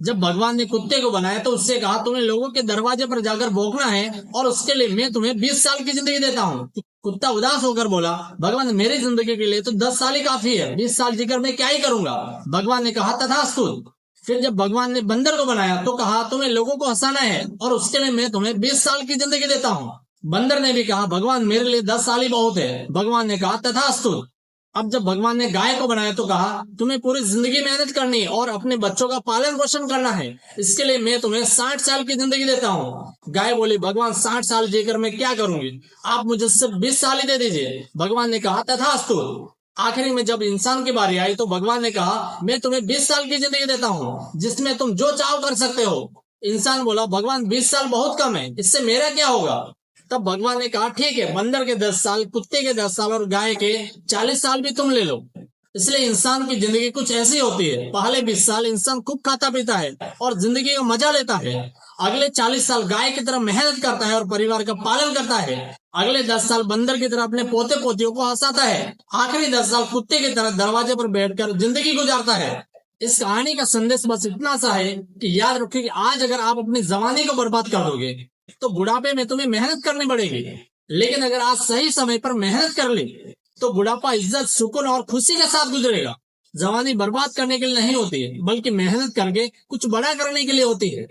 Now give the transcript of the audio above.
जब भगवान ने कुत्ते को बनाया तो उससे कहा तुम्हें लोगों के दरवाजे पर जाकर भौंकना है और उसके लिए मैं तुम्हें 20 साल की जिंदगी देता हूँ। कुत्ता उदास होकर बोला, भगवान मेरी जिंदगी के लिए तो 10 साल ही काफी है, 20 साल जीकर मैं क्या ही करूंगा। भगवान ने कहा तथास्तु। फिर जब भगवान ने बंदर को बनाया तो कहा तुम्हें लोगों को हंसाना है और उसके लिए मैं तुम्हें 20 साल की जिंदगी देता हूँ। बंदर ने भी कहा भगवान मेरे लिए 10 साल ही बहुत है। भगवान ने कहा तथास्तु। अब जब भगवान ने गाय को बनाया तो कहा तुम्हें पूरी जिंदगी मेहनत करनी है और अपने बच्चों का पालन पोषण करना है, इसके लिए मैं तुम्हें 60 साल की जिंदगी देता हूँ। गाय बोली भगवान 60 साल जीकर मैं क्या करूंगी, आप मुझे सिर्फ 20 साल ही दे दीजिए। भगवान ने कहा तथास्तु। आखिरी में जब इंसान की बारी आई तो भगवान ने कहा मैं तुम्हें 20 साल की जिंदगी देता हूँ जिसमें तुम जो चाहो कर सकते हो। इंसान बोला भगवान 20 साल बहुत कम है, इससे मेरा क्या होगा। तब भगवान ने कहा ठीक है, बंदर के 10 साल, कुत्ते के 10 साल और गाय के 40 साल भी तुम ले लो। इसलिए इंसान की जिंदगी कुछ ऐसी होती है, पहले 20 साल इंसान खूब खाता पीता है और जिंदगी का मजा लेता है, अगले 40 साल गाय की तरह मेहनत करता है और परिवार का पालन करता है, अगले 10 साल बंदर की तरह अपने पोते पोतियों को हंसाता है, आखिरी 10 साल कुत्ते की तरह दरवाजे पर बैठकर जिंदगी गुजारता है। इस कहानी का संदेश बस इतना सा है कि याद रखिए कि आज अगर आप अपनी जवानी को बर्बाद कर दोगे तो बुढ़ापे में तुम्हें मेहनत करनी पड़ेगी, लेकिन अगर आज सही समय पर मेहनत कर ली तो बुढ़ापा इज्जत, सुकून और खुशी के साथ गुजरेगा। जवानी बर्बाद करने के लिए नहीं होती है, बल्कि मेहनत करके कुछ बड़ा करने के लिए होती है।